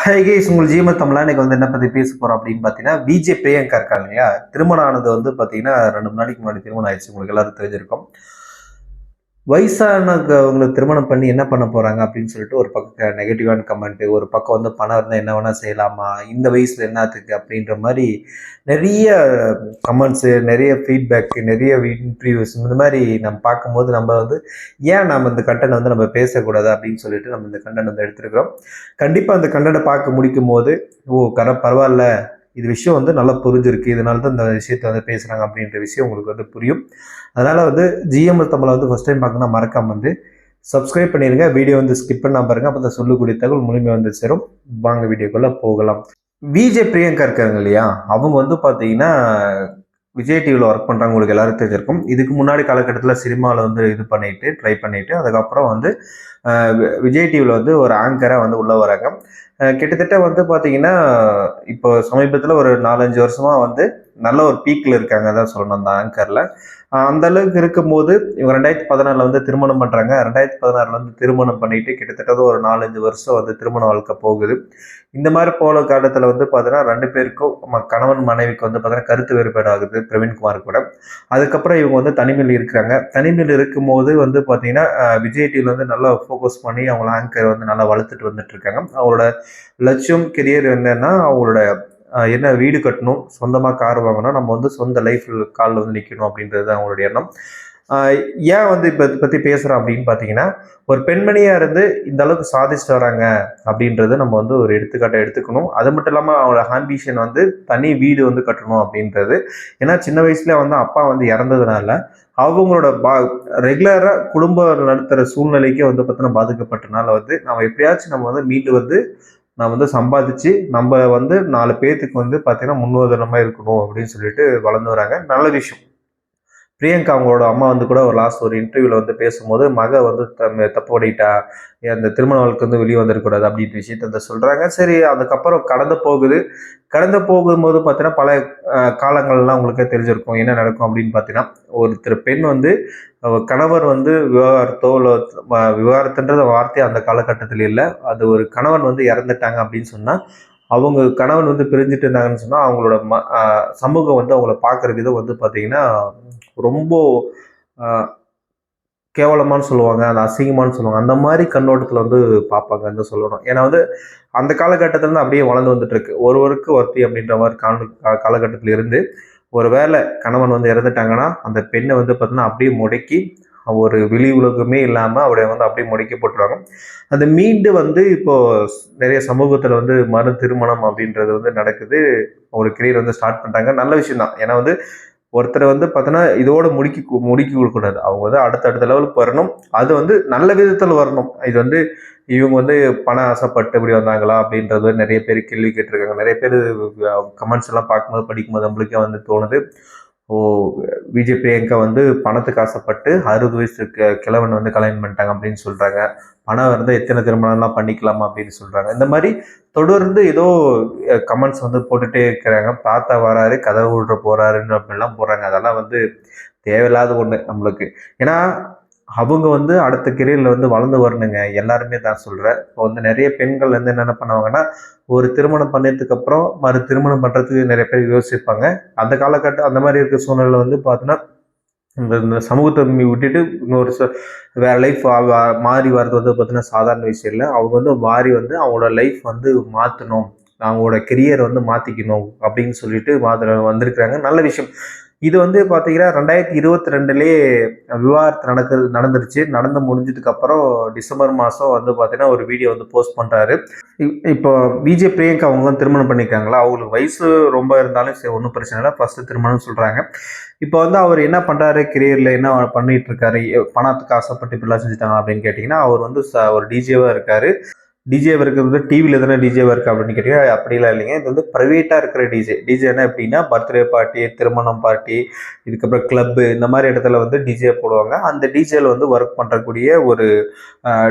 Hi guys, உங்கள் GM தமிழா இன்னைக்கு வந்து என்ன பற்றி பேச போகிறோம் அப்படின்னு பார்த்தீங்கன்னா, விஜே பிரியங்கா இருக்காங்க இல்லையா? திருமணம் ஆனது வந்து பார்த்தீங்கன்னா 2 நாளைக்கு முன்னாடி திருமணம் ஆயிடுச்சு. உங்களுக்கு எல்லாரும் தெரிஞ்சிருக்கும். வயசானவங்களுக்கு திருமணம் பண்ணி என்ன பண்ண போறாங்க அப்படின்னு சொல்லிட்டு ஒரு பக்கம் நெகட்டிவான கமெண்ட், ஒரு பக்கம் வந்து பணம் இருந்தால் என்ன வேணா செய்யலாமா, இந்த வயசுல என்னத்துக்கு அப்படின்ற மாதிரி நிறைய கமெண்ட்ஸு, நிறைய ஃபீட்பேக், நிறைய இன்டர்வியூஸ் இந்த மாதிரி நம்ம பார்க்கும்போது நம்ம வந்து ஏன் நம்ம இந்த கண்டென்ட் வந்து நம்ம பேசக்கூடாது அப்படின்னு சொல்லிட்டு நம்ம இந்த கண்டென்ட் வந்து எடுத்திருக்கிறோம். கண்டிப்பாக அந்த கண்டென்ட்டை பார்க்க முடிக்கும் போது பரவாயில்ல, இது விஷயம் வந்து நல்லா புரிஞ்சிருக்கு, இதனால தான் இந்த விஷயத்த வந்து பேசுகிறாங்க அப்படின்ற விஷயம் உங்களுக்கு வந்து புரியும். அதனால் வந்து ஜிஎம்எல் தமிழை வந்து ஃபஸ்ட் டைம் பார்க்கணும்னா மறக்காம வந்து சப்ஸ்கிரைப் பண்ணிடுங்க. வீடியோ வந்து ஸ்கிப் பண்ணாம பாருங்க, அப்போ தான் சொல்லக்கூடிய தகவல் முழுமையாக வந்து சேரும். வாங்க வீடியோக்குள்ளே போகலாம். விஜே பிரியங்கா இருக்காங்க இல்லையா, அவங்க வந்து பார்த்தீங்கன்னா விஜய் டிவியில் ஒர்க் பண்ணுறாங்க, உங்களுக்கு எல்லாரும் தெரிஞ்சிருக்கும். இதுக்கு முன்னாடி காலகட்டத்தில் சினிமாவில் வந்து இது பண்ணிட்டு ட்ரை பண்ணிட்டு அதுக்கப்புறம் வந்து விஜய் டிவியில் வந்து ஒரு ஆங்கராக வந்து உள்ளே வராங்க. கிட்டத்தட்ட வந்து பார்த்தீங்கன்னா இப்போ சமீபத்தில் ஒரு 4-5 வருஷமாக வந்து நல்ல ஒரு பீக்கில் இருக்காங்க தான் சொல்லணும் அந்த ஆங்கரில். அந்த அளவுக்கு இருக்கும்போது இவங்க 2016 வந்து திருமணம் பண்ணுறாங்க. 2016 வந்து திருமணம் பண்ணிட்டு கிட்டத்தட்ட ஒரு 4-5 வருஷம் வந்து திருமண வாழ்க்கை போகுது. இந்த மாதிரி போன காலத்தில் வந்து பார்த்தீங்கன்னா 2 பேருக்கும் கணவன் மனைவிக்கு வந்து பார்த்தீங்கன்னா கருத்து வேறுபாடு ஆகுது பிரவீன்குமார் கூட. அதுக்கப்புறம் இவங்க வந்து தனிமையில் இருக்கிறாங்க. தனிமையில் இருக்கும்போது வந்து பார்த்தீங்கன்னா விஜய் டிவியில் வந்து நல்லா ஃபோக்கஸ் பண்ணி அவங்கள ஆங்கர் வந்து நல்லா வளர்த்துட்டு வந்துட்டு இருக்காங்க. அவங்களோட லட்சியம் கெரியர் என்னன்னா அவங்களோட என்ன வீடு கட்டணும், சொந்தமாக கார் வாங்கணும், நம்ம வந்து சொந்த லைஃப் காலில் வந்து நிற்கணும் அப்படின்றது அவங்களுடைய எண்ணம். ஏன் வந்து இப்போ இதை பற்றி பேசுகிறோம் அப்படின்னு பார்த்தீங்கன்னா, ஒரு பெண்மணியாக இருந்து இந்த அளவுக்கு சாதிச்சுட்டு வராங்க அப்படின்றத நம்ம வந்து ஒரு எடுத்துக்காட்டை எடுத்துக்கணும். அது மட்டும் இல்லாமல் அவங்களோட ஆம்பிஷன் வந்து தனி வீடு வந்து கட்டணும் அப்படின்றது. ஏன்னா சின்ன வயசுல வந்து அப்பா வந்து இறந்ததுனால அவங்களோட ரெகுலராக குடும்பம் நடத்துகிற சூழ்நிலைக்கே வந்து பார்த்தீங்கன்னா பாதிக்கப்பட்டனால வந்து நம்ம எப்படியாச்சும் நம்ம வந்து மீண்டு வந்து நான் வந்து சம்பாதிச்சு நம்ம வந்து 4 பேத்துக்கு வந்து பார்த்தீங்கன்னா முன்னுதாரணமாக இருக்கணும் அப்படின்னு சொல்லிட்டு வளர்ந்து வராங்க. நல்ல விஷயம். பிரியங்கா அவங்களோட அம்மா வந்து கூட ஒரு லாஸ்ட் ஒரு இன்டர்வியூல வந்து பேசும்போது மக வந்து தப்பு பண்ணிட்டா, அந்த திருமண வாழ்க்கை வந்து வெளியே வந்துடக்கூடாது அப்படின்ற விஷயத்த வந்து சொல்றாங்க. சரி, அதுக்கப்புறம் கடந்து போகுது. கடந்து போகும்போது பார்த்தீங்கன்னா பல காலங்கள்லாம் உங்களுக்கே தெரிஞ்சிருக்கும் என்ன நடக்கும் அப்படின்னு பார்த்தீங்கன்னா, ஒருத்தர் பெண் வந்து கணவர் வந்து விவாகரத்தோ இல்லை விவாகரத்துன்ற வார்த்தை அந்த காலகட்டத்தில் இல்லை, அது ஒரு கணவன் வந்து இறந்துட்டாங்க அப்படின்னு சொன்னா அவங்க கணவன் வந்து பிரிஞ்சுட்டு இருந்தாங்கன்னு சொன்னா அவங்களோட சமூகம் வந்து அவங்கள பார்க்குற விதம் வந்து பார்த்தீங்கன்னா ரொம்ப கேவலமானு சொல்லுவாங்க, அது அசிங்கமானு சொல்லுவாங்க. அந்த மாதிரி கண்ணோட்டத்தில் வந்து பார்ப்பாங்கன்னு தான் சொல்லணும். ஏன்னா வந்து அந்த காலகட்டத்திலேருந்து அப்படியே வளர்ந்து வந்துட்டு இருக்கு. ஒருவருக்கு ஒருத்தி அப்படின்ற மாதிரி காலகட்டத்தில் இருந்து ஒரு வேளை கணவன் வந்து இறந்துட்டாங்கன்னா அந்த பெண்ணை வந்து பார்த்தீங்கன்னா அப்படியே முடக்கி ஒரு வெளி உலகமே இல்லாமல் அவரை வந்து அப்படியே முடக்கி போட்டுருவாங்க. அது மீண்டு வந்து இப்போ நிறைய சமூகத்தில் வந்து மறு திருமணம் அப்படின்றது வந்து நடக்குது. ஒரு கெரியர் வந்து ஸ்டார்ட் பண்ணிட்டாங்க. நல்ல விஷயம் தான். ஏன்னா வந்து ஒருத்தரை வந்து பார்த்தோன்னா இதோட முடுக்கி கொடுக்கக்கூடாது. அவங்க வந்து அடுத்த லெவலுக்கு வரணும். அது வந்து நல்ல விதத்தில் வரணும். இது வந்து இவங்க வந்து பணம் ஆசைப்பட்டு இப்படி வந்தாங்களா அப்படின்றது நிறைய பேர் கேள்வி கேட்டிருக்காங்க. நிறைய பேர் கமெண்ட்ஸ் எல்லாம் பார்க்கும்போது படிக்கும்போது நம்மளுக்கே வந்து தோணுது, ஓ, விஜய் பிரியங்கா வந்து பணத்துக்கு ஆசைப்பட்டு 60 வயசு கிழவன் வந்து கல்யாணம் பண்ணிட்டாங்க அப்படின்னு சொல்றாங்க. பணம் இருந்தால் எத்தனை திருமணம்லாம் பண்ணிக்கலாமா அப்படின்னு சொல்றாங்க. இந்த மாதிரி தொடர்ந்து ஏதோ கமெண்ட்ஸ் வந்து போட்டுட்டே இருக்கிறாங்க. தாத்தா வராரு, கதவு விடுற போறாருன்னு அப்படிலாம் போடுறாங்க. அதெல்லாம் வந்து தேவையில்லாத ஒண்ணு நம்மளுக்கு. ஏன்னா அவங்க வந்து அடுத்த கெரியர்ல வந்து வளர்ந்து வரணுங்க. எல்லாருமே தான் சொல்றேன். இப்போ வந்து நிறைய பெண்கள் வந்து என்னென்ன பண்ணுவாங்கன்னா, ஒரு திருமணம் பண்ணதுக்கு அப்புறம் மறு திருமணம் பண்றதுக்கு நிறைய பேர் யோசிப்பாங்க. அந்த காலகட்டம் அந்த மாதிரி இருக்கிற சூழ்நிலை வந்து பார்த்தீங்கன்னா, இந்த இந்த சமூகத்தை விட்டுட்டு இன்னொரு வேற லைஃப் மாறி வர்றது வந்து பார்த்தீங்கன்னா சாதாரண விஷயம் இல்லை. அவங்க வந்து மாறி வந்து அவங்களோட லைஃப் வந்து மாற்றணும், அவங்களோட கெரியரை வந்து மாற்றிக்கணும் அப்படின்னு சொல்லிட்டு வந்திருக்கிறாங்க. நல்ல விஷயம். இது வந்து பார்த்தீங்கன்னா 2022லயே விவாகரத்து நடந்துருச்சு. நடந்து முடிஞ்சதுக்கு அப்புறம் டிசம்பர் மாதம் வந்து பார்த்தீங்கன்னா ஒரு வீடியோ வந்து போஸ்ட் பண்ணுறாரு. இப்போ விஜே பிரியங்கா அவங்க வந்து திருமணம் பண்ணியிருக்காங்களா, அவங்களுக்கு வயசு ரொம்ப இருந்தாலும் சரி ஒன்றும் பிரச்சனை இல்லை, ஃபர்ஸ்ட் திருமணம்னு சொல்கிறாங்க. இப்போ வந்து அவர் என்ன பண்ணுறாரு, கெரியரில் என்ன பண்ணிட்டு இருக்காரு, பணத்துக்கு ஆசைப்பட்டு இப்படிலாம் செஞ்சுட்டாங்க அப்படின்னு கேட்டிங்கன்னா, அவர் வந்து ஒரு டிஜேவாக இருக்காரு. டிஜேவா இருக்கிறது டிவியில் தானே டிஜேவா இருக்கா அப்படின்னு கேட்டீங்கன்னா அப்படிலாம் இல்லைங்க. இது வந்து ப்ரைவேட்டாக இருக்கிற டிஜே. டிஜேனா எப்படின்னா பர்த்டே பார்ட்டி, திருமணம் பார்ட்டி, இதுக்கப்புறம் கிளப்பு இந்த மாதிரி இடத்துல வந்து டிஜே போடுவாங்க. அந்த டிஜேல வந்து ஒர்க் பண்ணுறக்கூடிய ஒரு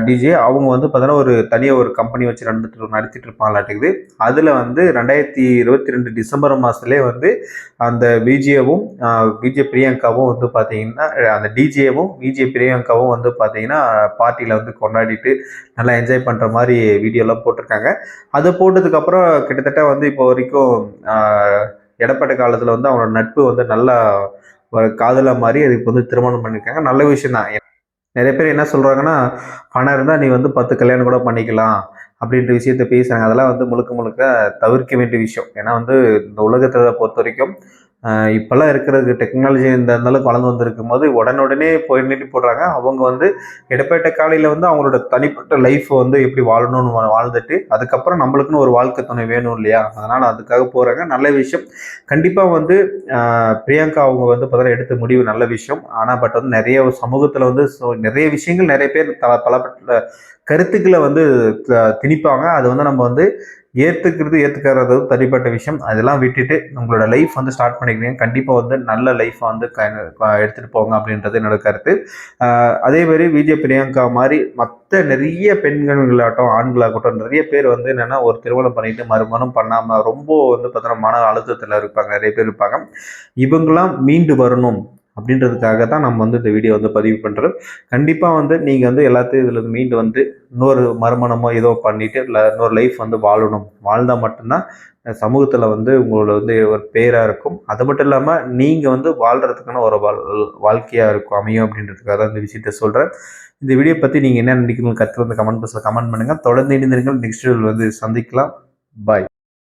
டிஜே. அவங்க வந்து பார்த்தீங்கன்னா ஒரு தனியாக ஒரு கம்பெனி வச்சு நடத்திட்டு இருப்பாங்களாட்டுக்குது. அதில் வந்து 2022 டிசம்பர் மாதத்துலேயே வந்து அந்த விஜேவும் விஜே பிரியங்காவும் வந்து பார்த்தீங்கன்னா அந்த டிஜேவும் விஜே பிரியங்காவும் வந்து பார்த்தீங்கன்னா பார்ட்டியில் வந்து கொண்டாடிட்டு நல்லா என்ஜாய் பண்ணுற மாதிரி வீடியோலாம் போட்டிருக்காங்க. அதை போட்டதுக்கப்புறம் கிட்டத்தட்ட வந்து இப்போ வரைக்கும் இடைப்பட்ட காலத்தில் வந்து அவங்களோட நட்பு வந்து நல்லா காதலா மாறி அதுக்கு வந்து திருமணம் பண்ணியிருக்காங்க. நல்ல விஷயம் தான். நிறைய பேர் என்ன சொல்றாங்கன்னா, பணம் இருந்தா நீ வந்து 10 கல்யாணம் கூட பண்ணிக்கலாம். அப்படின்ற விஷயத்த பேசுறாங்க. அதெல்லாம் வந்து முழுக்க முழுக்க தவிர்க்க வேண்டிய விஷயம். ஏன்னா வந்து இந்த உலகத்த பொறுத்தவரைக்கும், இப்பல்லாம் இருக்கிறது டெக்னாலஜி இந்த அளவுக்கு வளர்ந்து வந்திருக்கும்போது, உடனுடனே போய் நீட்டி போடுறாங்க. அவங்க வந்து இடைப்பட்ட காலையில வந்து அவங்களோட தனிப்பட்ட லைஃப் வந்து எப்படி வாழணும்னு வாழ்ந்துட்டு, அதுக்கப்புறம் நம்மளுக்குன்னு ஒரு வாழ்க்கை துணை வேணும் இல்லையா? அதனால அதுக்காக போறாங்க. நல்ல விஷயம். கண்டிப்பா வந்து பிரியங்கா அவங்க வந்து பார்த்தீங்கன்னா எடுத்த முடிவு நல்ல விஷயம். ஆனா வந்து நெறைய சமூகத்துல வந்து நெறைய விஷயங்கள் நெறைய பேர் பலப்பட்ட கருத்துக்கள வந்து திணிப்பாங்க. அது வந்து நம்ம வந்து ஏத்துக்கிறது, ஏத்துக்காதது தனிப்பட்ட விஷயம். அதெல்லாம் விட்டுட்டு உங்களோட லைஃப் வந்து ஸ்டார்ட் பண்ணிக்கிறீங்க. கண்டிப்பா வந்து நல்ல லைஃப்ப வந்து எடுத்துட்டு போங்க அப்படின்றது என்னோட கருத்து. அதே மாரி விஜய் பிரியங்கா மாரி மத்த நெறைய பெண்களாகட்டும், ஆண்களாகட்டும் நெறைய பேர் வந்து என்னன்னா ஒரு திருமணம் பண்ணிட்டு மறுமணம் பண்ணாம ரொம்ப வந்து பார்த்தீங்கன்னா மன அழுத்தத்துல இருப்பாங்க. நெறைய பேர் இருப்பாங்க. இவங்கலாம் மீண்டு வரணும் அப்படின்றதுக்காக தான் நம்ம வந்து இந்த வீடியோ வந்து பதிவு பண்றோம். கண்டிப்பா வந்து நீங்க வந்து எல்லாத்தையும் இதுல இருந்து மீண்டு வந்து இன்னொரு மறுமணமோ ஏதோ பண்ணிட்டு இன்னொரு லைஃப் வந்து வாழணும். வாழ்ந்தா மட்டும்தான் சமூகத்துல வந்து உங்களோட வந்து ஒரு பேரா இருக்கும். அது மட்டும் இல்லாம நீங்க வந்து வாழ்றதுக்கான ஒரு வாழ்க்கையா இருக்கும் அமையும் அப்படின்றதுக்காக தான் இந்த விஷயத்த சொல்றேன். இந்த வீடியோ பத்தி நீங்க என்ன நினைக்கிறீங்க கருத்து வந்து கமெண்ட் பாக்ஸ்ல கமெண்ட் பண்ணுங்க. தொடர்ந்து இணைந்திருங்கள். நெக்ஸ்ட் வீடியோல வந்து சந்திக்கலாம். பாய்.